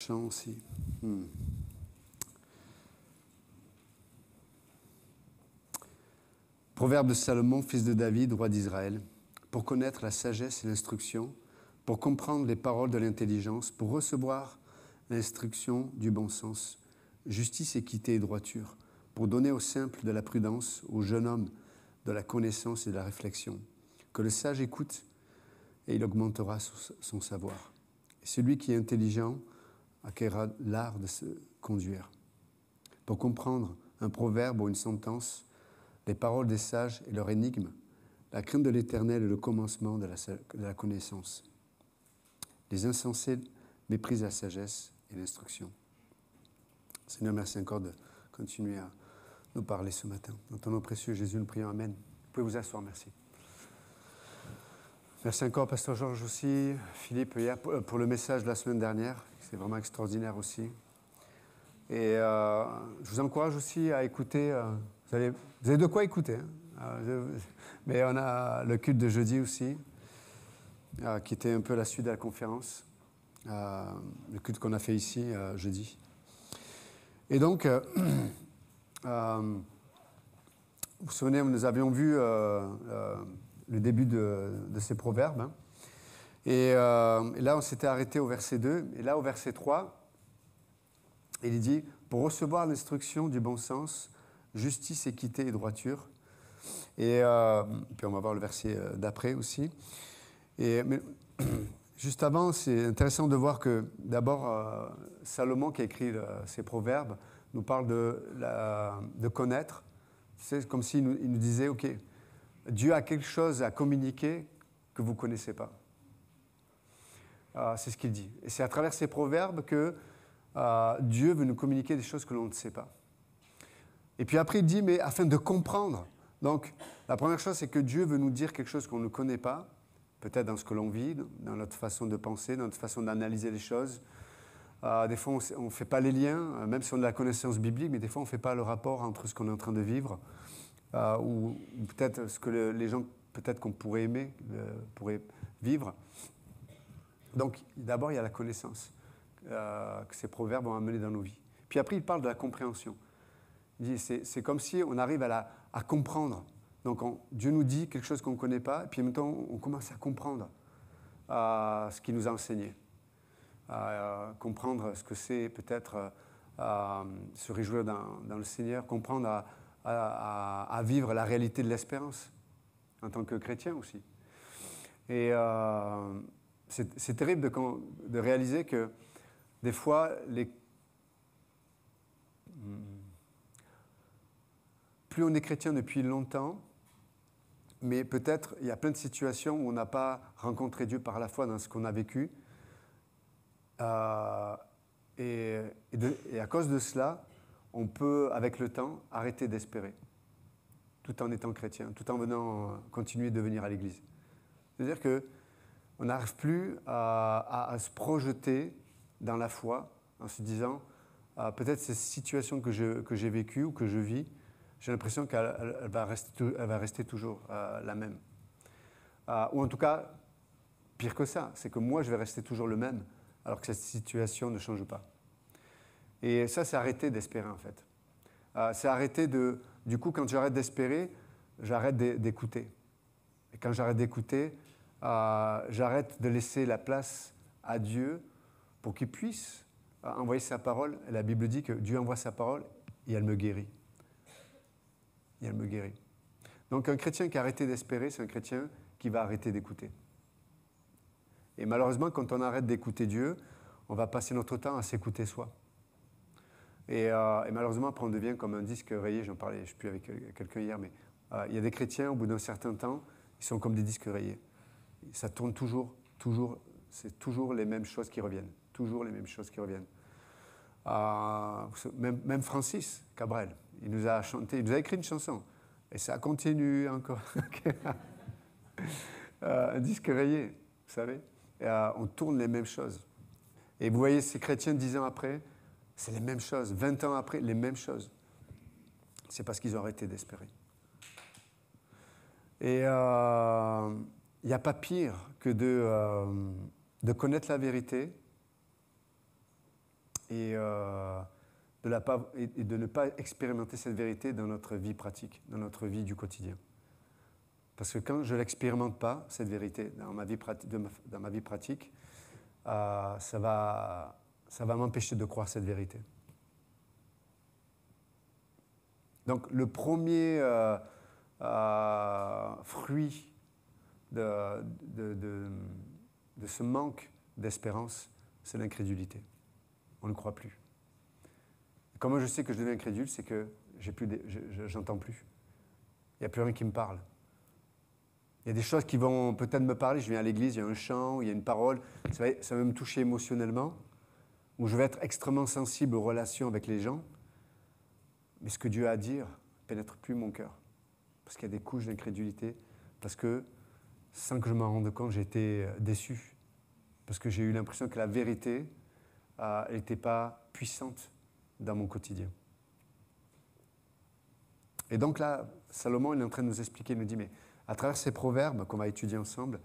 Chant aussi. Proverbe de Salomon, fils de David, roi d'Israël, pour connaître la sagesse et l'instruction, pour comprendre les paroles de l'intelligence, pour recevoir l'instruction du bon sens, justice, équité et droiture, pour donner aux simples de la prudence, aux jeunes hommes de la connaissance et de la réflexion. Que le sage écoute et il augmentera son savoir. Et celui qui est intelligent acquérera l'art de se conduire. Pour comprendre un proverbe ou une sentence, les paroles des sages et leur énigme, la crainte de l'Éternel est le commencement de la connaissance. Les insensés méprisent la sagesse et l'instruction. Seigneur, merci encore de continuer à nous parler ce matin. Dans ton nom précieux, Jésus, nous prions. Amen. Vous pouvez vous asseoir, merci. Merci encore, Pasteur Georges aussi, Philippe, hier, pour le message de la semaine dernière. C'est vraiment extraordinaire aussi. Et je vous encourage aussi à écouter. Vous avez de quoi écouter. Hein. Mais on a le culte de jeudi aussi, qui était un peu la suite de la conférence. Le culte qu'on a fait ici jeudi. Et donc, vous vous souvenez, nous avions vu le début de ces proverbes. Hein. Et là, on s'était arrêté au verset 2. Et là, au verset 3, il dit « Pour recevoir l'instruction du bon sens, justice, équité et droiture. » Et puis, on va voir le verset d'après aussi. Mais juste avant, c'est intéressant de voir que, d'abord, Salomon, qui a écrit ces proverbes, nous parle de connaître. C'est comme s'il nous disait « Ok, Dieu a quelque chose à communiquer que vous ne connaissez pas. » C'est ce qu'il dit. Et c'est à travers ces proverbes que Dieu veut nous communiquer des choses que l'on ne sait pas. Et puis après, il dit, mais afin de comprendre. Donc, la première chose, c'est que Dieu veut nous dire quelque chose qu'on ne connaît pas, peut-être dans ce que l'on vit, dans notre façon de penser, dans notre façon d'analyser les choses. Des fois, on ne fait pas les liens, même si on a la connaissance biblique, mais des fois, on ne fait pas le rapport entre ce qu'on est en train de vivre, ou peut-être ce que les gens, peut-être qu'on pourrait aimer, pourraient vivre. Donc, d'abord, il y a la connaissance que ces proverbes vont amener dans nos vies. Puis après, il parle de la compréhension. Il dit, c'est comme si on arrive à comprendre. Donc, Dieu nous dit quelque chose qu'on ne connaît pas, et puis en même temps, on commence à comprendre ce qu'il nous a enseigné. Comprendre ce que c'est peut-être se réjouir dans le Seigneur, comprendre à vivre la réalité de l'espérance, en tant que chrétien aussi. Et c'est terrible de réaliser que des fois, plus on est chrétien depuis longtemps, mais peut-être il y a plein de situations où on n'a pas rencontré Dieu par la foi dans ce qu'on a vécu. Et à cause de cela, on peut, avec le temps, arrêter d'espérer, tout en étant chrétien, tout en venant continuer de venir à l'Église. C'est-à-dire qu'on n'arrive plus à se projeter dans la foi en se disant peut-être cette situation que j'ai vécue ou que je vis, j'ai l'impression qu'elle va rester toujours la même. Ou en tout cas, pire que ça, c'est que moi je vais rester toujours le même alors que cette situation ne change pas. Et ça, c'est arrêter d'espérer en fait. C'est arrêter du coup, quand j'arrête d'espérer, j'arrête d'écouter. Et quand j'arrête d'écouter, j'arrête de laisser la place à Dieu pour qu'il puisse envoyer sa parole. Et la Bible dit que Dieu envoie sa parole et elle me guérit. Et elle me guérit. Donc un chrétien qui a arrêté d'espérer, c'est un chrétien qui va arrêter d'écouter. Et malheureusement, quand on arrête d'écouter Dieu, on va passer notre temps à s'écouter soi. Et malheureusement, après on devient comme un disque rayé. J'en parlais, je ne sais plus avec quelqu'un hier, mais il y a des chrétiens, au bout d'un certain temps, ils sont comme des disques rayés. Ça tourne toujours, c'est toujours les mêmes choses qui reviennent. Toujours les mêmes choses qui reviennent. Même Francis Cabrel, il nous a chanté, il nous a écrit une chanson. Et ça continue encore. Un disque rayé, vous savez. On tourne les mêmes choses. Et vous voyez ces chrétiens 10 ans après, c'est les mêmes choses. 20 ans après, les mêmes choses. C'est parce qu'ils ont arrêté d'espérer. Et il n'y a pas pire que de connaître la vérité et de ne pas expérimenter cette vérité dans notre vie pratique, dans notre vie du quotidien. Parce que quand je ne l'expérimente pas, cette vérité, dans ma vie pratique, ça va m'empêcher de croire cette vérité. Donc le premier fruit de ce manque d'espérance, c'est l'incrédulité. On ne croit plus. Et comment je sais que je deviens incrédule, c'est que j'entends plus. Il n'y a plus rien qui me parle. Il y a des choses qui vont peut-être me parler. Je viens à l'église, il y a un chant, il y a une parole. Ça va me toucher émotionnellement. Où je vais être extrêmement sensible aux relations avec les gens. Mais ce que Dieu a à dire ne pénètre plus mon cœur. Parce qu'il y a des couches d'incrédulité. Parce que, sans que je m'en rende compte, j'ai été déçu. Parce que j'ai eu l'impression que la vérité n'était pas puissante dans mon quotidien. Et donc là, Salomon il est en train de nous expliquer, il nous dit, mais à travers ces proverbes qu'on va étudier ensemble,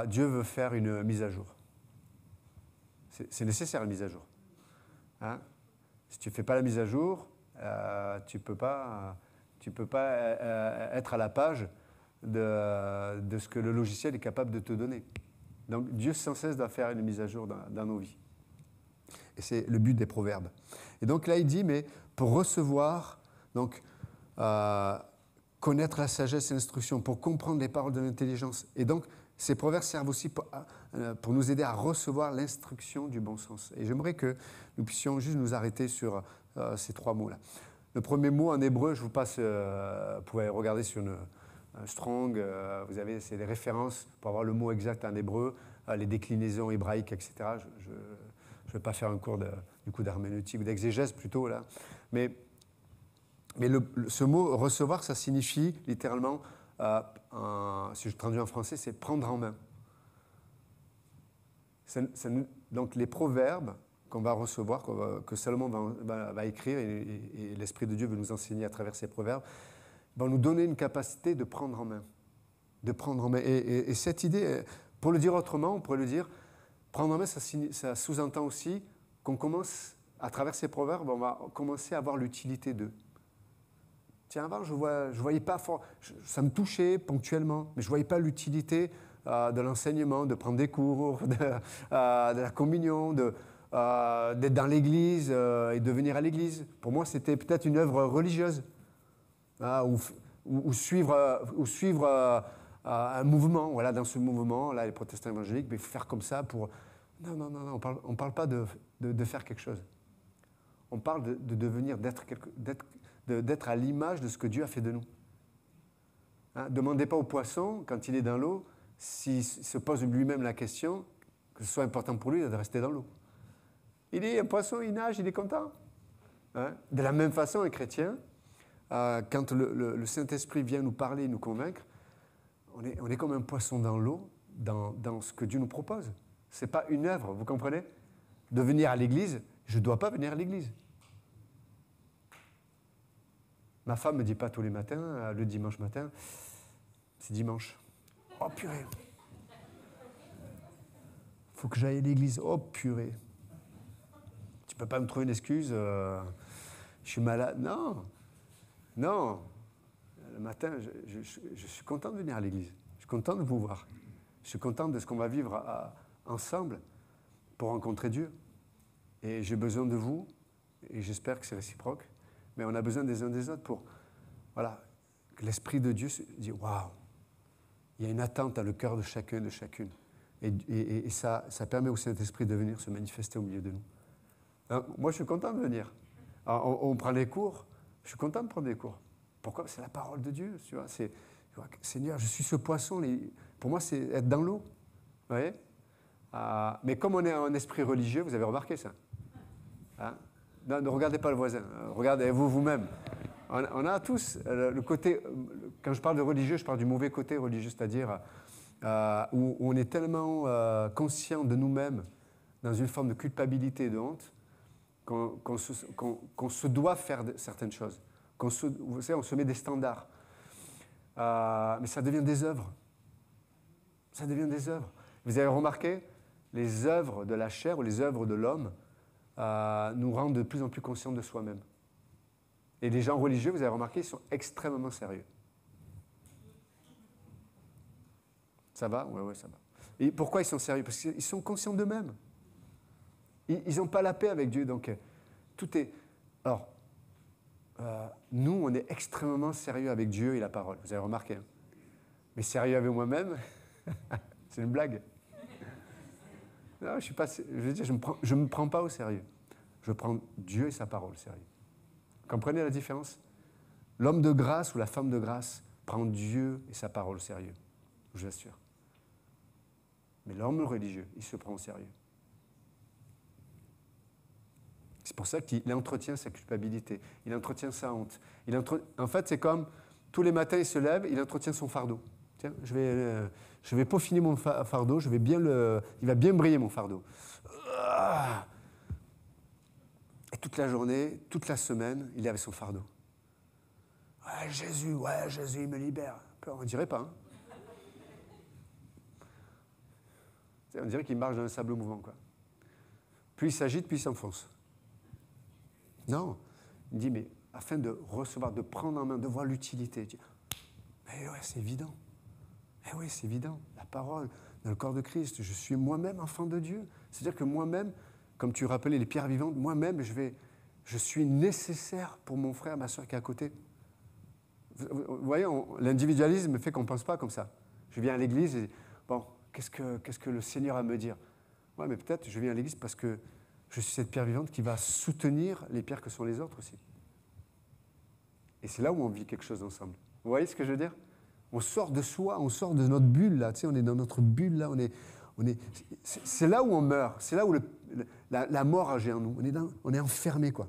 Dieu veut faire une mise à jour. C'est nécessaire, la mise à jour. Hein? Si tu ne fais pas la mise à jour, tu ne peux pas être à la page de ce que le logiciel est capable de te donner. Donc Dieu sans cesse doit faire une mise à jour dans nos vies. Et c'est le but des proverbes. Et donc là, il dit, mais pour recevoir, donc, connaître la sagesse et l'instruction, pour comprendre les paroles de l'intelligence. Et donc, ces proverbes servent aussi pour nous aider à recevoir l'instruction du bon sens. Et j'aimerais que nous puissions juste nous arrêter sur ces trois mots-là. Le premier mot en hébreu, je vous passe, vous pouvez regarder sur Strong, vous avez les références pour avoir le mot exact en hébreu, les déclinaisons hébraïques, etc. Je ne vais pas faire un cours d'herméneutique ou d'exégèse plutôt là. Mais ce mot recevoir, ça signifie littéralement, si je traduis en français, c'est prendre en main. Donc les proverbes qu'on va recevoir, que Salomon va écrire et l'Esprit de Dieu veut nous enseigner à travers ces proverbes, vont nous donner une capacité de prendre en main. De prendre en main. Et cette idée, pour le dire autrement, on pourrait le dire, prendre en main, ça sous-entend aussi qu'on commence, à travers ces proverbes, on va commencer à voir l'utilité d'eux. Tiens, avant, je voyais pas fort, ça me touchait ponctuellement, mais je ne voyais pas l'utilité de l'enseignement, de prendre des cours, de la communion, d'être dans l'église et de venir à l'église. Pour moi, c'était peut-être une œuvre religieuse, ou suivre un mouvement. Voilà, dans ce mouvement, là, les protestants évangéliques, mais il faut faire comme ça pour... Non, on ne parle pas de faire quelque chose. On parle de devenir, d'être à l'image de ce que Dieu a fait de nous. Hein, demandez pas au poisson, quand il est dans l'eau, s'il se pose lui-même la question, que ce soit important pour lui de rester dans l'eau. Il est un poisson, il nage, il est content. Hein? De la même façon, un chrétien, quand le Saint-Esprit vient nous parler, nous convaincre, on est comme un poisson dans l'eau, dans ce que Dieu nous propose. Ce n'est pas une œuvre, vous comprenez? De venir à l'église, je ne dois pas venir à l'église. Ma femme ne me dit pas tous les matins, le dimanche matin, c'est dimanche. Oh purée. Il faut que j'aille à l'église. Oh purée. Tu ne peux pas me trouver une excuse, je suis malade. Non. Le matin, je suis content de venir à l'église. Je suis content de vous voir. Je suis content de ce qu'on va vivre ensemble pour rencontrer Dieu. Et j'ai besoin de vous, et j'espère que c'est réciproque. Mais on a besoin des uns des autres pour, que l'Esprit de Dieu se dise, waouh, il y a une attente dans le cœur de chacun et de chacune. Et ça permet au Saint-Esprit de venir se manifester au milieu de nous. Alors, moi, je suis content de venir. Alors, on prend les cours, je suis content de prendre des cours. Pourquoi? C'est la parole de Dieu, tu vois. Seigneur, je suis ce poisson. Pour moi, c'est être dans l'eau. Vous voyez? Mais comme on est un esprit religieux, vous avez remarqué ça. Hein? Non, ne regardez pas le voisin, regardez-vous vous-même. On a tous le côté, quand je parle de religieux, je parle du mauvais côté religieux, c'est-à-dire où on est tellement conscient de nous-mêmes, dans une forme de culpabilité et de honte, qu'on se doit faire certaines choses. Vous savez, on se met des standards. Mais ça devient des œuvres. Ça devient des œuvres. Vous avez remarqué, les œuvres de la chair ou les œuvres de l'homme, nous rend de plus en plus conscients de soi-même. Et les gens religieux, vous avez remarqué, ils sont extrêmement sérieux. Ça va? Oui, ça va. Et pourquoi ils sont sérieux? Parce qu'ils sont conscients d'eux-mêmes. Ils n'ont pas la paix avec Dieu, donc tout est... Alors, nous, on est extrêmement sérieux avec Dieu et la parole, vous avez remarqué. Hein? Mais sérieux avec moi-même, c'est une blague. Non, je veux dire, je me prends pas au sérieux. Je prends Dieu et sa parole au sérieux. Comprenez la différence? L'homme de grâce ou la femme de grâce prend Dieu et sa parole au sérieux, je vous assure. Mais l'homme religieux, il se prend au sérieux. C'est pour ça qu'il entretient sa culpabilité, il entretient sa honte. En fait, c'est comme tous les matins, il se lève, il entretient son fardeau. Tiens, je vais peaufiner mon fardeau, il va bien briller mon fardeau. Et toute la journée, toute la semaine, il est avec son fardeau. Ouais, Jésus, il me libère. On ne dirait pas. Hein? On dirait qu'il marche dans un sable mouvant, quoi. Plus il s'agite, plus il s'enfonce. Non. Il dit, mais afin de recevoir, de prendre en main, de voir l'utilité. Mais ouais, c'est évident. Eh oui, c'est évident. La parole, dans le corps de Christ, je suis moi-même enfant de Dieu. C'est-à-dire que moi-même, comme tu rappelais les pierres vivantes, moi-même, je suis nécessaire pour mon frère, ma soeur qui est à côté. Vous voyez, l'individualisme fait qu'on ne pense pas comme ça. Je viens à l'église et, bon, qu'est-ce que le Seigneur a à me dire? Ouais, mais peut-être je viens à l'église parce que je suis cette pierre vivante qui va soutenir les pierres que sont les autres aussi. Et c'est là où on vit quelque chose ensemble. Vous voyez ce que je veux dire? On sort de soi, on sort de notre bulle, là. Tu sais, on est dans notre bulle, là. C'est là où on meurt. C'est là où la mort agit en nous. On est enfermé, quoi.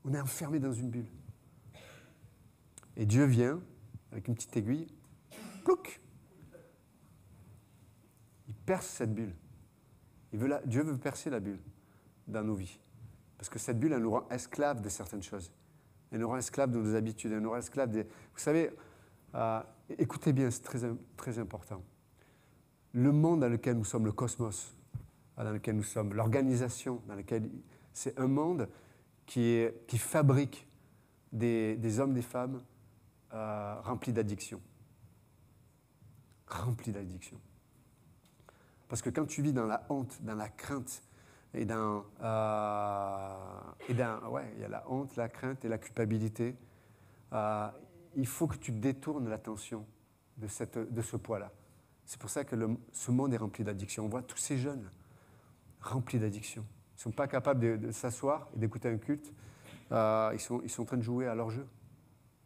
On est enfermé dans une bulle. Et Dieu vient, avec une petite aiguille, plouc. Il perce cette bulle. Dieu veut percer la bulle dans nos vies. Parce que cette bulle, elle nous rend esclaves de certaines choses. Elle nous rend esclaves de nos habitudes. Elle nous rend esclaves des... Vous savez, écoutez bien, c'est très, très important. Le monde dans lequel nous sommes, le cosmos dans lequel nous sommes, l'organisation dans laquelle... C'est un monde qui fabrique des hommes, des femmes remplis d'addiction. Remplis d'addiction. Parce que quand tu vis dans la honte, dans la crainte, il y a la honte, la crainte et la culpabilité, il faut que tu détournes l'attention de ce poids-là. C'est pour ça que ce monde est rempli d'addiction. On voit tous ces jeunes remplis d'addiction. Ils ne sont pas capables de s'asseoir et d'écouter un culte. Ils sont en train de jouer à leur jeu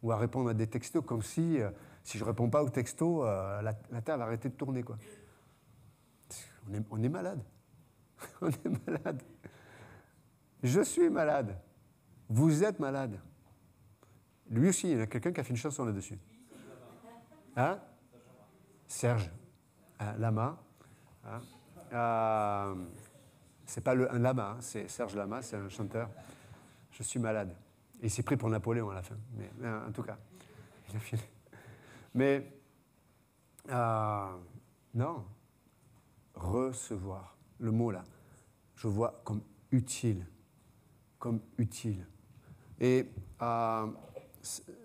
ou à répondre à des textos comme si je ne réponds pas aux textos, la Terre va arrêter de tourner, quoi. On est malade. On est malade. Je suis malade. Vous êtes malade. Lui aussi, il y a quelqu'un qui a fait une chanson là-dessus. Hein? Serge Lama. Hein? C'est pas un lama, hein, c'est Serge Lama, c'est un chanteur. Je suis malade. Et il s'est pris pour Napoléon à la fin. Mais en tout cas, il a fini. Mais non. Recevoir. Le mot là, je vois comme utile. Comme utile. Et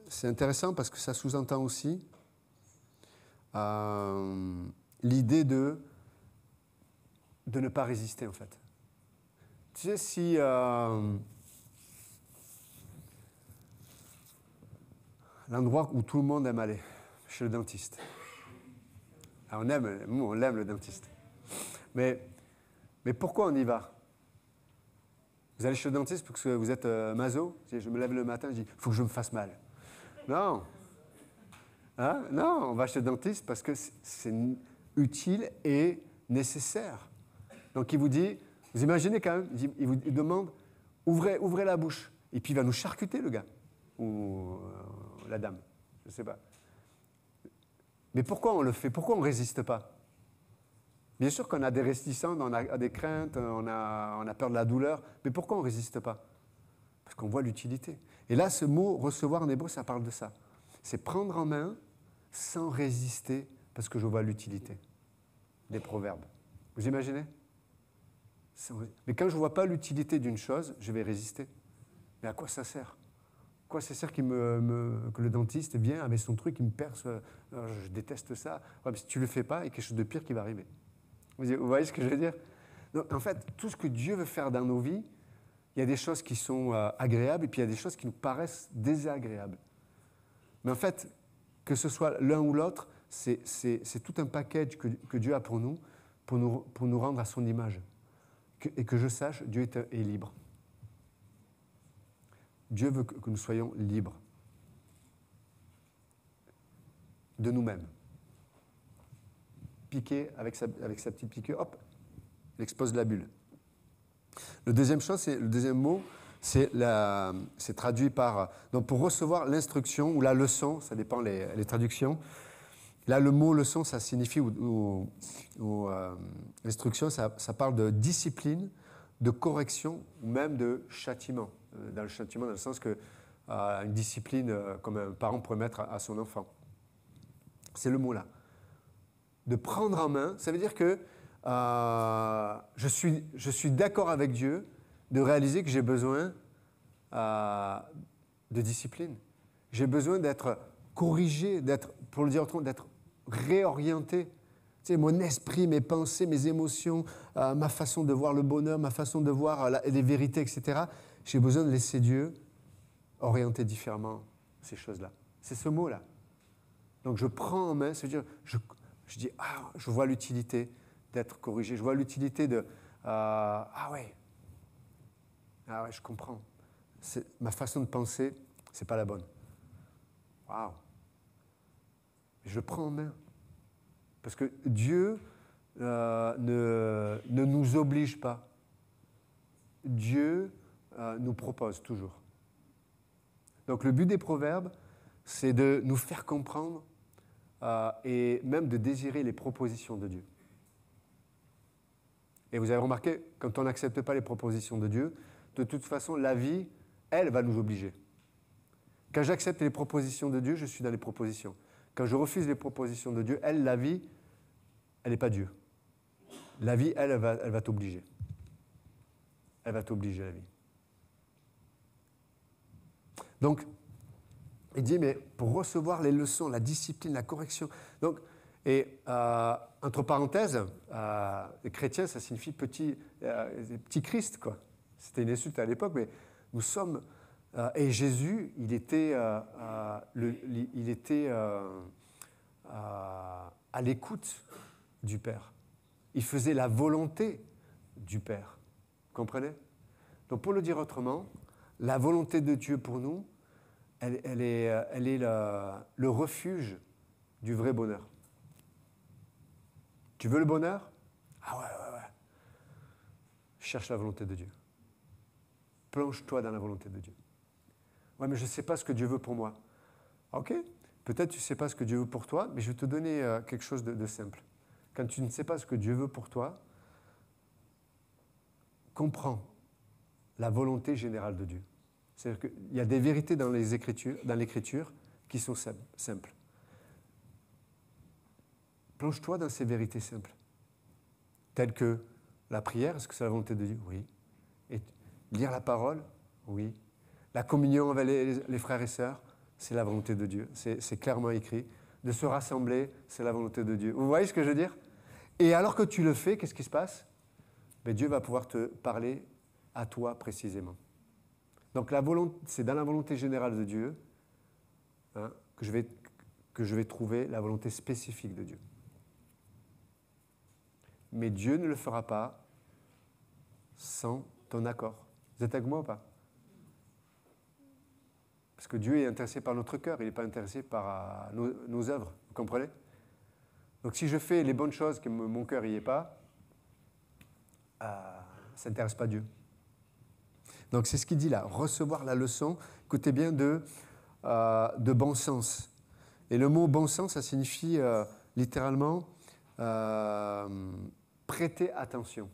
c'est intéressant parce que ça sous-entend aussi l'idée de ne pas résister, en fait. Tu sais, si l'endroit où tout le monde aime aller, chez le dentiste. Alors on l'aime le dentiste. Mais pourquoi on y va? Vous allez chez le dentiste parce que vous êtes maso? Je me lève le matin, je dis, il faut que je me fasse mal. Non. Hein? Non, on va chez le dentiste parce que c'est utile et nécessaire. Donc il vous dit, vous imaginez quand même, il vous demande, ouvrez la bouche. Et puis il va nous charcuter, le gars. Ou la dame, je ne sais pas. Mais pourquoi on le fait? Pourquoi on ne résiste pas? Bien sûr qu'on a des réticences, on a des craintes, on a peur de la douleur, mais pourquoi on ne résiste pas? Parce qu'on voit l'utilité. Et là, ce mot « recevoir » en hébreu, ça parle de ça. C'est prendre en main sans résister, parce que je vois l'utilité des proverbes. Vous imaginez? Mais quand je ne vois pas l'utilité d'une chose, je vais résister. Mais à quoi ça sert? À quoi ça sert que le dentiste vient avec son truc, il me perce, je déteste ça. Ouais, mais si tu ne le fais pas, il y a quelque chose de pire qui va arriver. Vous voyez ce que je veux dire? Donc, en fait, tout ce que Dieu veut faire dans nos vies, il y a des choses qui sont agréables et puis il y a des choses qui nous paraissent désagréables. Mais en fait, que ce soit l'un ou l'autre, c'est tout un package que Dieu a pour nous rendre à son image. Et que je sache, Dieu est libre. Dieu veut que nous soyons libres de nous-mêmes. Piqué avec sa petite piqûre, hop, il expose la bulle. Le deuxième mot, c'est traduit par... Donc pour recevoir l'instruction ou la leçon, ça dépend les traductions. Là, le mot leçon, ça signifie, l'instruction, ça parle de discipline, de correction ou même de châtiment. Dans le châtiment, dans le sens que une discipline comme un parent pourrait mettre à son enfant. C'est le mot là. De prendre en main, ça veut dire que je suis d'accord avec Dieu de réaliser que j'ai besoin de discipline. J'ai besoin d'être corrigé, pour le dire autrement, d'être réorienté. Tu sais, mon esprit, mes pensées, mes émotions, ma façon de voir le bonheur, ma façon de voir les vérités, etc. J'ai besoin de laisser Dieu orienter différemment ces choses-là. C'est ce mot-là. Donc je prends en main, c'est-à-dire je dis, je vois l'utilité d'être corrigé, je vois l'utilité de, ouais, je comprends. Ma façon de penser, c'est pas la bonne. Waouh. Je le prends en main. Parce que Dieu ne nous oblige pas. Dieu nous propose toujours. Donc le but des proverbes, c'est de nous faire comprendre et même de désirer les propositions de Dieu. Et vous avez remarqué, quand on n'accepte pas les propositions de Dieu, de toute façon, la vie, elle, va nous obliger. Quand j'accepte les propositions de Dieu, je suis dans les propositions. Quand je refuse les propositions de Dieu, elle, la vie, elle n'est pas Dieu. La vie, elle va t'obliger. Elle va t'obliger, la vie. Donc, il dit, mais pour recevoir les leçons, la discipline, la correction. Donc, entre parenthèses, chrétien, ça signifie petit Christ, quoi. C'était une insulte à l'époque, mais nous sommes... et Jésus, il était à l'écoute du Père. Il faisait la volonté du Père. Vous comprenez? Donc, pour le dire autrement, la volonté de Dieu pour nous, elle est le refuge du vrai bonheur. Tu veux le bonheur? Ah ouais. Cherche la volonté de Dieu. Plonge-toi dans la volonté de Dieu. Ouais, mais je ne sais pas ce que Dieu veut pour moi. Ok, peut-être tu ne sais pas ce que Dieu veut pour toi, mais je vais te donner quelque chose de simple. Quand tu ne sais pas ce que Dieu veut pour toi, comprends la volonté générale de Dieu. C'est-à-dire qu'il y a des vérités dans l'Écriture qui sont simples. Plonge-toi dans ces vérités simples, telles que la prière, est-ce que c'est la volonté de Dieu? Oui. Et lire la parole? Oui. La communion avec les frères et sœurs, c'est la volonté de Dieu. C'est clairement écrit. De se rassembler, c'est la volonté de Dieu. Vous voyez ce que je veux dire? Et alors que tu le fais, qu'est-ce qui se passe? Dieu va pouvoir te parler à toi précisément. Donc c'est dans la volonté générale de Dieu que je vais trouver la volonté spécifique de Dieu. Mais Dieu ne le fera pas sans ton accord. Vous êtes avec moi ou pas? Parce que Dieu est intéressé par notre cœur, il n'est pas intéressé par nos œuvres. Vous comprenez? Donc si je fais les bonnes choses, que mon cœur n'y est pas, ça n'intéresse pas Dieu. Donc c'est ce qu'il dit là, recevoir la leçon, écoutez bien, de bon sens. Et le mot bon sens, ça signifie littéralement prêter attention.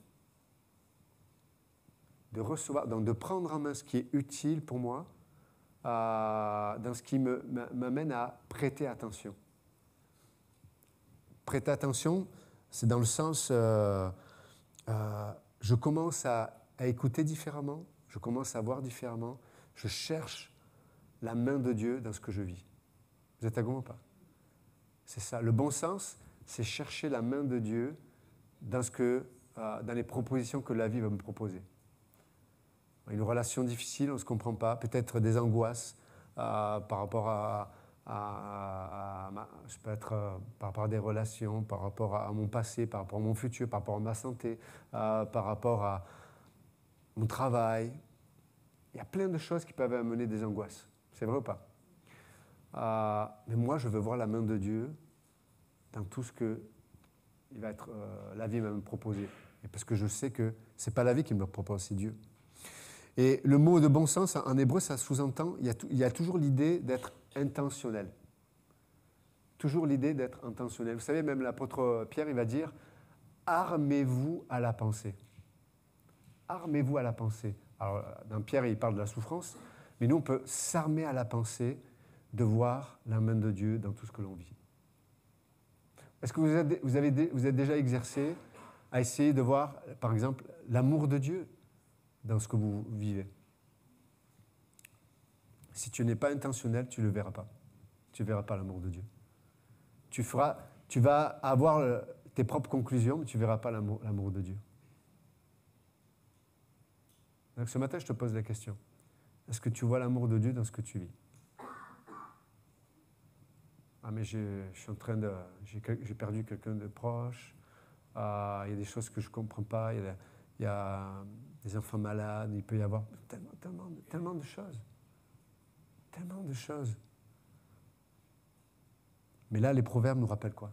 De recevoir, donc de prendre en main ce qui est utile pour moi, dans ce qui m'amène à prêter attention. Prêter attention, c'est dans le sens, je commence à écouter différemment, je commence à voir différemment, je cherche la main de Dieu dans ce que je vis. Vous êtes à gauche ou pas? C'est ça. Le bon sens, c'est chercher la main de Dieu dans les propositions que la vie va me proposer. Une relation difficile, on ne se comprend pas, peut-être des angoisses par rapport je peux être par rapport à des relations, par rapport à mon passé, par rapport à mon futur, par rapport à ma santé, par rapport à mon travail. Il y a plein de choses qui peuvent amener des angoisses. C'est vrai ou pas? Mais moi, je veux voir la main de Dieu dans tout ce que la vie va me proposer. Et parce que je sais que ce n'est pas la vie qui me propose, c'est Dieu. Et le mot de bon sens, en hébreu, ça sous-entend, il y a toujours l'idée d'être intentionnel. Toujours l'idée d'être intentionnel. Vous savez, même l'apôtre Pierre, il va dire, armez-vous à la pensée. Armez-vous à la pensée. Alors, dans Pierre, il parle de la souffrance, mais nous, on peut s'armer à la pensée de voir la main de Dieu dans tout ce que l'on vit. Est-ce que vous êtes déjà exercé à essayer de voir, par exemple, l'amour de Dieu dans ce que vous vivez? Si tu n'es pas intentionnel, tu ne le verras pas. Tu ne verras pas l'amour de Dieu. Tu vas avoir tes propres conclusions, mais tu ne verras pas l'amour de Dieu. Donc ce matin, je te pose la question. Est-ce que tu vois l'amour de Dieu dans ce que tu vis? Ah, mais j'ai perdu quelqu'un de proche. Il y a des choses que je ne comprends pas. Il y a des enfants malades. Il peut y avoir tellement de choses. Tellement de choses. Mais là, les proverbes nous rappellent quoi?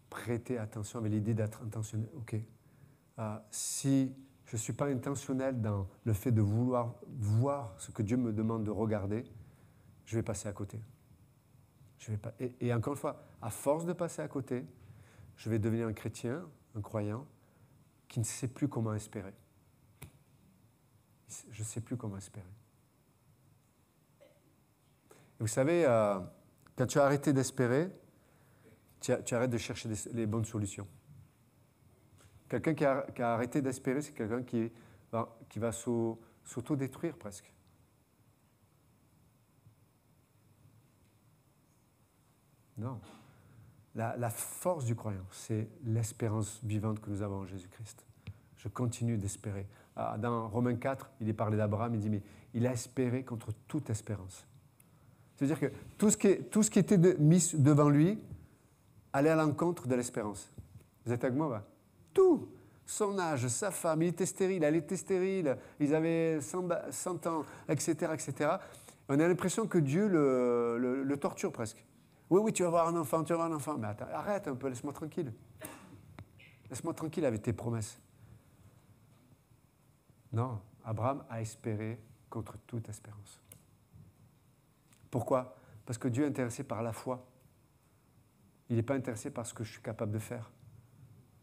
Prêtez attention avec l'idée d'être intentionnel. OK. Si je ne suis pas intentionnel dans le fait de vouloir voir ce que Dieu me demande de regarder, je vais passer à côté. Et encore une fois, à force de passer à côté, je vais devenir un chrétien, un croyant, qui ne sait plus comment espérer. Je ne sais plus comment espérer. Et vous savez, quand tu as arrêté d'espérer, tu arrêtes de chercher les bonnes solutions. Quelqu'un qui a arrêté d'espérer, c'est quelqu'un qui va s'auto-détruire presque. Non. La force du croyant, c'est l'espérance vivante que nous avons en Jésus-Christ. Je continue d'espérer. Dans Romains 4, il est parlé d'Abraham, il dit, mais il a espéré contre toute espérance. C'est-à-dire que tout ce qui était mis devant lui allait à l'encontre de l'espérance. Vous êtes avec moi, tout. Son âge, sa femme, il était stérile, elle était stérile, ils avaient 100 ans, etc., etc. On a l'impression que Dieu le torture presque. Oui, tu vas avoir un enfant, Mais attends, arrête un peu, laisse-moi tranquille. Laisse-moi tranquille avec tes promesses. Non, Abraham a espéré contre toute espérance. Pourquoi? Parce que Dieu est intéressé par la foi. Il n'est pas intéressé par ce que je suis capable de faire.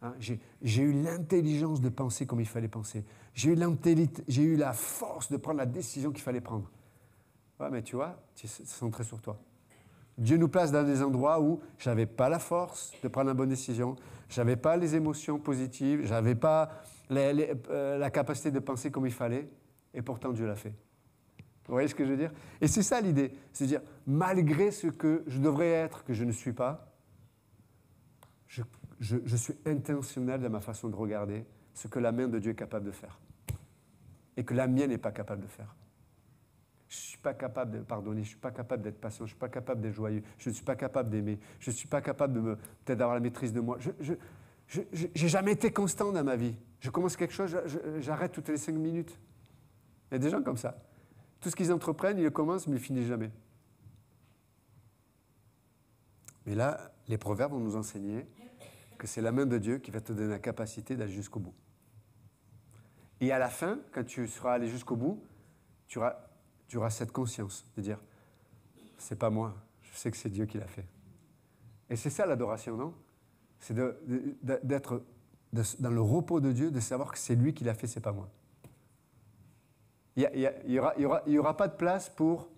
Hein, j'ai eu l'intelligence de penser comme il fallait penser. J'ai eu la force de prendre la décision qu'il fallait prendre. Ouais, mais tu vois, tu es centré sur toi. Dieu nous place dans des endroits où je n'avais pas la force de prendre la bonne décision, je n'avais pas les émotions positives, je n'avais pas la capacité de penser comme il fallait, et pourtant Dieu l'a fait. Vous voyez ce que je veux dire? Et c'est ça l'idée, c'est de dire, malgré ce que je devrais être, que je ne suis pas, je suis intentionnel dans ma façon de regarder ce que la main de Dieu est capable de faire, et que la mienne n'est pas capable de faire. Je ne suis pas capable de pardonner, je ne suis pas capable d'être patient, je ne suis pas capable d'être joyeux, je ne suis pas capable d'aimer, je ne suis pas capable peut-être d'avoir la maîtrise de moi. Je n'ai jamais été constant dans ma vie. Je commence quelque chose, j'arrête toutes les 5 minutes. Il y a des gens comme ça. Tout ce qu'ils entreprennent, ils le commencent, mais ils ne finissent jamais. Mais là, les proverbes vont nous enseigner que c'est la main de Dieu qui va te donner la capacité d'aller jusqu'au bout. Et à la fin, quand tu seras allé jusqu'au bout, tu auras cette conscience de dire, c'est pas moi, je sais que c'est Dieu qui l'a fait. Et c'est ça l'adoration, non? C'est d'être dans le repos de Dieu, de savoir que c'est lui qui l'a fait, c'est pas moi. Il y aura pas de place pour,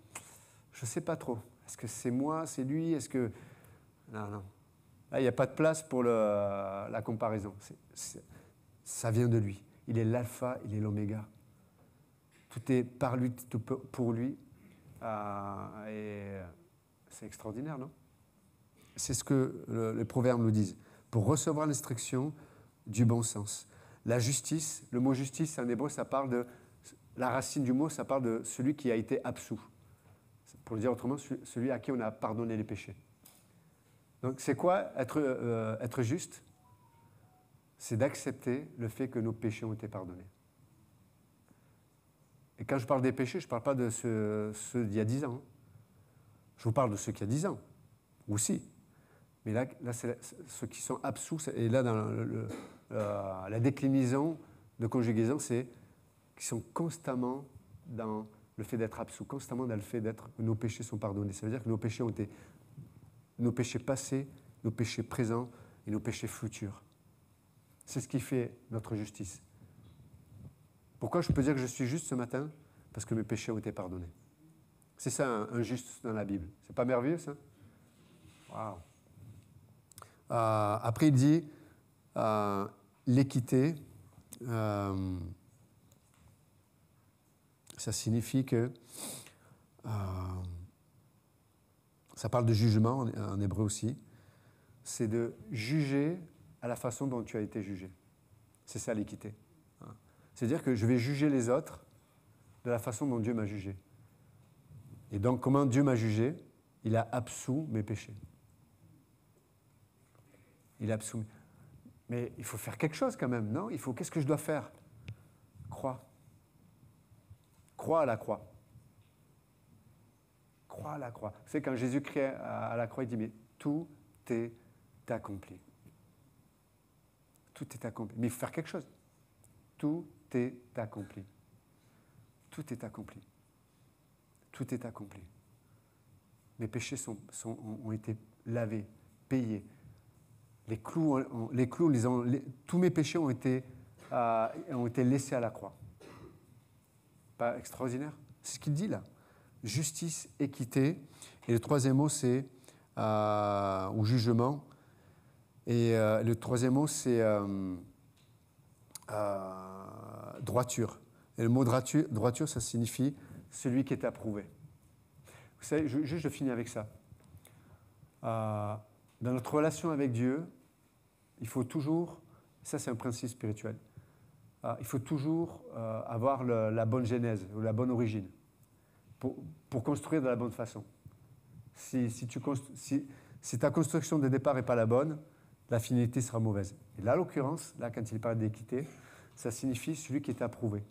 je sais pas trop, est-ce que c'est moi, c'est lui, est-ce que... Non. Là, il n'y a pas de place pour la comparaison. Ça vient de lui. Il est l'alpha, il est l'oméga. Tout est par lui, tout pour lui. Et c'est extraordinaire, non? C'est ce que les proverbes nous disent. Pour recevoir l'instruction du bon sens. La justice, le mot justice en hébreu, ça parle de, la racine du mot, ça parle de celui qui a été absous. Pour le dire autrement, celui à qui on a pardonné les péchés. Donc c'est quoi être juste? C'est d'accepter le fait que nos péchés ont été pardonnés. Et quand je parle des péchés, je ne parle pas de ceux d'il y a 10 ans. Je vous parle de ceux qui y a 10 ans, aussi. Mais là c'est ceux qui sont absous. Et là, dans la déclinaison de conjugaison, c'est qu'ils sont constamment dans le fait d'être absous, constamment dans le fait d'être que nos péchés sont pardonnés. Ça veut dire que nos péchés ont été, nos péchés passés, nos péchés présents et nos péchés futurs. C'est ce qui fait notre justice. Pourquoi je peux dire que je suis juste ce matin? Parce que mes péchés ont été pardonnés. C'est ça un juste dans la Bible. C'est pas merveilleux, ça? Waouh! Après, il dit l'équité. Ça signifie que ça parle de jugement en hébreu aussi. C'est de juger à la façon dont tu as été jugé. C'est ça l'équité. C'est-à-dire que je vais juger les autres de la façon dont Dieu m'a jugé. Et donc, comment Dieu m'a jugé? Il a absous mes péchés. Il a absous. Mais il faut faire quelque chose quand même, non? Qu'est-ce que je dois faire? Crois. Crois à la croix. Crois à la croix. Vous savez, quand Jésus criait à la croix, il dit, mais tout est accompli. Tout est accompli. Mais il faut faire quelque chose. Tout est accompli. Tout est accompli. Tout est accompli. Mes péchés ont été lavés, payés. Les clous, tous mes péchés ont été laissés à la croix. Pas extraordinaire? C'est ce qu'il dit là. Justice, équité. Et le troisième mot, c'est ou jugement. Et le troisième mot, c'est droiture. Et le mot droiture, ça signifie celui qui est approuvé. Vous savez, je finis avec ça. Dans notre relation avec Dieu, il faut toujours, ça c'est un principe spirituel, il faut toujours avoir la bonne genèse ou la bonne origine pour construire de la bonne façon. Si ta construction de départ n'est pas la bonne, la finalité sera mauvaise. Et là, en l'occurrence, là, quand il parle d'équité, ça signifie celui qui est approuvé.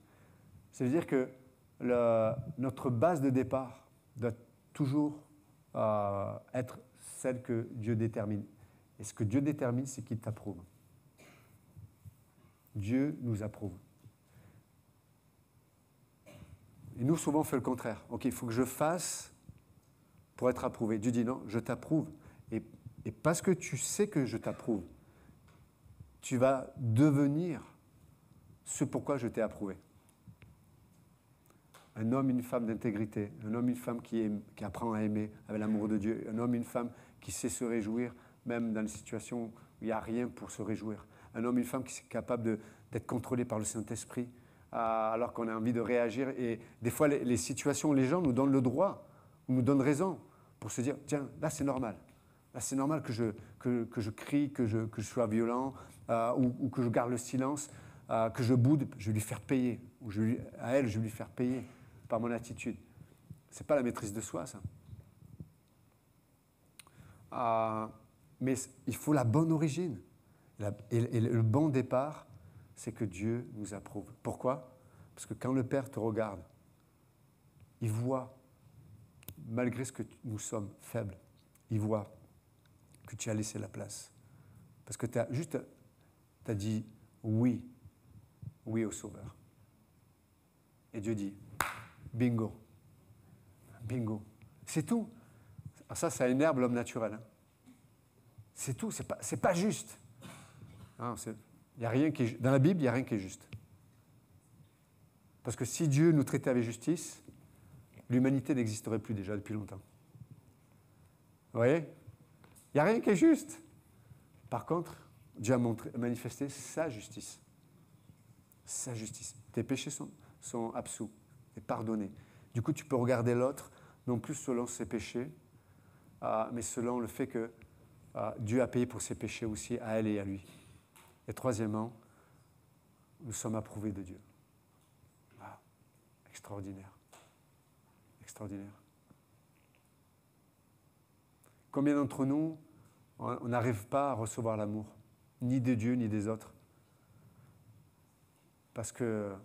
Ça veut dire que notre base de départ doit toujours être celle que Dieu détermine. Et ce que Dieu détermine, c'est qu'il t'approuve. Dieu nous approuve. Et nous, souvent, on fait le contraire. OK, il faut que je fasse pour être approuvé. Dieu dit non, je t'approuve. Et parce que tu sais que je t'approuve, tu vas devenir ce pourquoi je t'ai approuvé. Un homme, une femme d'intégrité, un homme, une femme qui apprend à aimer avec l'amour de Dieu, un homme, une femme qui sait se réjouir, même dans les situations où il n'y a rien pour se réjouir. Un homme, une femme qui est capable d'être contrôlé par le Saint-Esprit, alors qu'on a envie de réagir. Et des fois, les situations, les gens nous donnent le droit, ou nous donnent raison, pour se dire, tiens, là c'est normal. Là c'est normal que je crie, que je sois violent, ou que je garde le silence, que je boude, je vais lui faire payer. Ou à elle, je vais lui faire payer par mon attitude. Ce n'est pas la maîtrise de soi, ça. Mais il faut la bonne origine. Et le bon départ, c'est que Dieu nous approuve. Pourquoi? Parce que quand le Père te regarde, il voit, malgré ce que nous sommes faibles, il voit que tu as laissé la place. Parce que tu as dit oui au Sauveur. Et Dieu dit, bingo, bingo. C'est tout. Alors ça énerve l'homme naturel. Hein. C'est tout, c'est pas juste. Y a rien dans la Bible, il n'y a rien qui est juste. Parce que si Dieu nous traitait avec justice, l'humanité n'existerait plus déjà depuis longtemps. Vous voyez? Il n'y a rien qui est juste. Par contre, Dieu a manifesté sa justice. sa justice. Tes péchés sont absous et pardonnés. Du coup, tu peux regarder l'autre, non plus selon ses péchés, mais selon le fait que Dieu a payé pour ses péchés aussi, à elle et à lui. Et troisièmement, nous sommes approuvés de Dieu. Ah, extraordinaire. Extraordinaire. Combien d'entre nous, on n'arrive pas à recevoir l'amour, ni de Dieu, ni des autres? Parce qu'on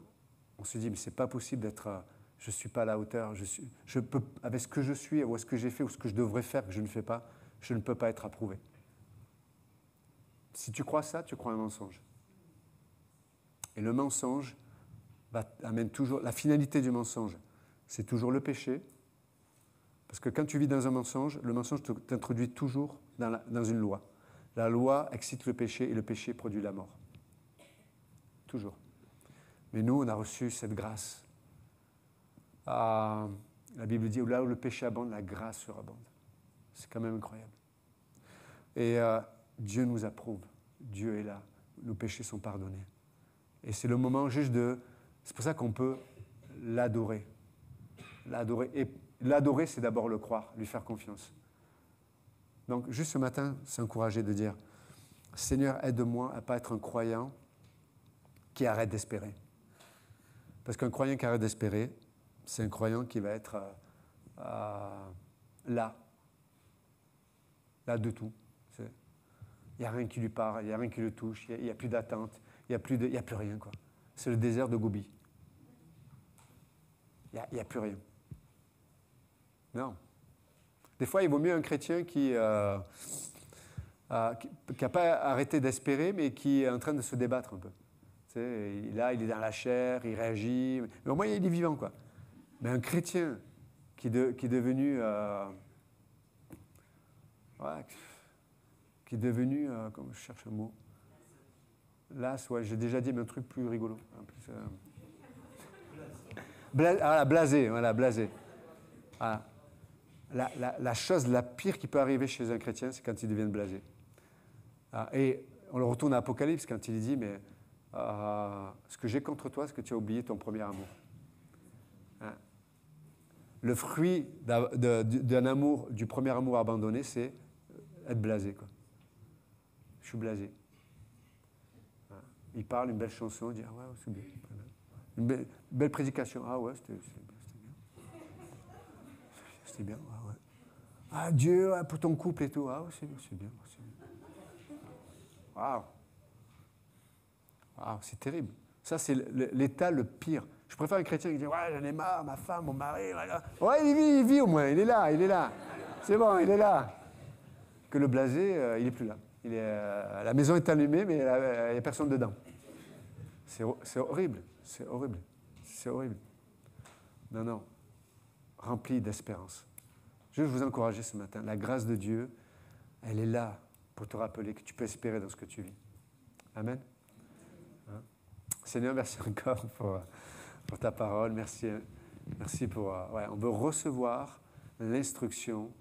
se dit, mais c'est pas possible d'être, je ne suis pas à la hauteur, je peux, avec ce que je suis, ou ce que j'ai fait, ou ce que je devrais faire, que je ne fais pas, je ne peux pas être approuvé. Si tu crois ça, tu crois un mensonge. Et le mensonge amène toujours, la finalité du mensonge, c'est toujours le péché. Parce que quand tu vis dans un mensonge, le mensonge t'introduit toujours dans une loi. La loi excite le péché et le péché produit la mort. Toujours. Mais nous, on a reçu cette grâce. La Bible dit, là où le péché abonde, la grâce surabonde. C'est quand même incroyable. Et Dieu nous approuve. Dieu est là. Nos péchés sont pardonnés. Et c'est le moment juste de... C'est pour ça qu'on peut l'adorer. L'adorer. Et l'adorer, c'est d'abord le croire, lui faire confiance. Donc, juste ce matin, s'encourager de dire, Seigneur, aide-moi à ne pas être un croyant qui arrête d'espérer. Parce qu'un croyant qui arrête d'espérer, c'est un croyant qui va être là de tout. Il n'y a rien qui lui parle, il n'y a rien qui le touche, il n'y a plus d'attente, il n'y a plus rien, quoi. C'est le désert de Gobi. Il n'y a plus rien. Non. Des fois, il vaut mieux un chrétien qui n'a pas arrêté d'espérer, mais qui est en train de se débattre un peu. Tu sais, là, il est dans la chair, il réagit, mais au moins, il est vivant, quoi. Mais un chrétien qui est devenu... qui est devenu... comment je cherche un mot. Là, j'ai déjà dit, mais un truc plus rigolo. En plus, blasé, voilà, blasé. Voilà. La chose la pire qui peut arriver chez un chrétien, c'est quand il devient blasé. Et on le retourne à Apocalypse quand il dit, mais ce que j'ai contre toi, c'est que tu as oublié ton premier amour. Hein? Le fruit d'un amour, du premier amour abandonné, c'est être blasé, quoi. Je suis blasé. Il parle une belle chanson, il dit, ah ouais, c'est bien. Une belle prédication, ah ouais, c'était bien. C'était bien, ah ouais. Ah Dieu, pour ton couple et tout, ah ouais, c'est bien. Waouh. Waouh, c'est terrible. Ça, c'est l'état le pire. Je préfère un chrétien qui dit, ouais, j'en ai marre, ma femme, mon mari, voilà. Ouais, il vit au moins, il est là. C'est bon, il est là. Que le blasé, il n'est plus là. La maison est allumée, mais il n'y a personne dedans. C'est horrible. Non. Rempli d'espérance. Je veux vous encourager ce matin. La grâce de Dieu, elle est là pour te rappeler que tu peux espérer dans ce que tu vis. Amen. Hein? Seigneur, merci encore pour ta parole. Merci pour... on veut recevoir l'instruction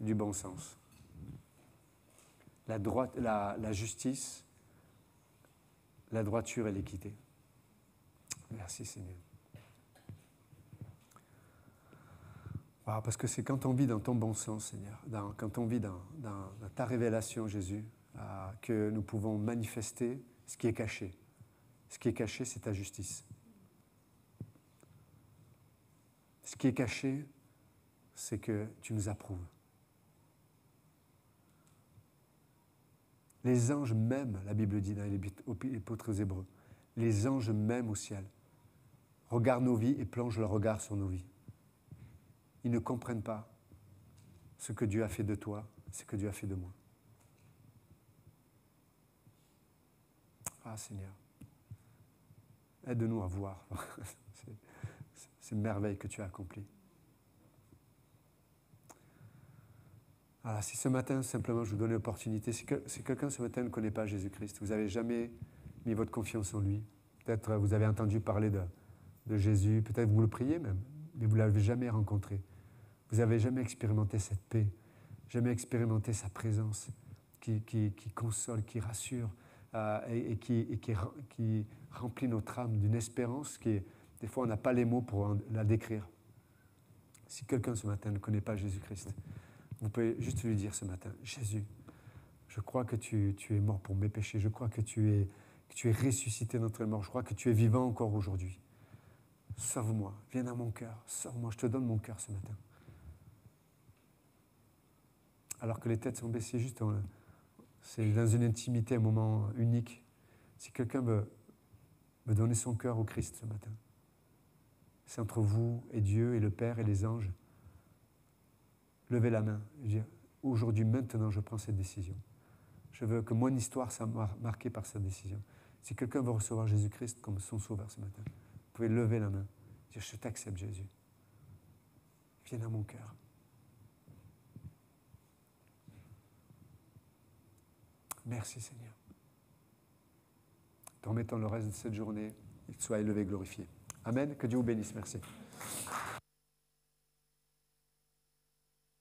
du bon sens. La justice, la droiture et l'équité. Merci Seigneur. Parce que c'est quand on vit dans ton bon sens, Seigneur, quand on vit dans ta révélation, Jésus, que nous pouvons manifester ce qui est caché. Ce qui est caché, c'est ta justice. Ce qui est caché, c'est que tu nous approuves. Les anges m'aiment, la Bible dit dans l'Épître aux Hébreux. Les anges m'aiment au ciel. Regardent nos vies et plongent leur regard sur nos vies. Ils ne comprennent pas ce que Dieu a fait de toi, ce que Dieu a fait de moi. Ah Seigneur, aide-nous à voir ces merveilles que tu as accomplies. Alors, si ce matin, simplement, je vous donne l'opportunité, si quelqu'un ce matin ne connaît pas Jésus-Christ, vous n'avez jamais mis votre confiance en lui, peut-être vous avez entendu parler de Jésus, peut-être vous le priez même, mais vous ne l'avez jamais rencontré. Vous n'avez jamais expérimenté cette paix, jamais expérimenté sa présence qui console, qui rassure, qui remplit notre âme d'une espérance qui est, des fois, on n'a pas les mots pour la décrire. Si quelqu'un ce matin ne connaît pas Jésus-Christ, vous pouvez juste lui dire ce matin, Jésus, je crois que tu es mort pour mes péchés, je crois que tu es ressuscité d'entre les morts, je crois que tu es vivant encore aujourd'hui. Sauve-moi, viens dans mon cœur, sauve-moi, je te donne mon cœur ce matin. Alors que les têtes sont baissées, juste c'est dans une intimité, un moment unique. Si quelqu'un veut donner son cœur au Christ ce matin, c'est entre vous et Dieu et le Père et les anges. Levez la main et dire, aujourd'hui, maintenant, je prends cette décision. Je veux que mon histoire soit marquée par cette décision. Si quelqu'un veut recevoir Jésus-Christ comme son sauveur ce matin, vous pouvez lever la main et dire, je t'accepte Jésus. Viens dans mon cœur. Merci Seigneur. Te remettons le reste de cette journée, qu'il soit élevé et glorifié. Amen. Que Dieu vous bénisse. Merci.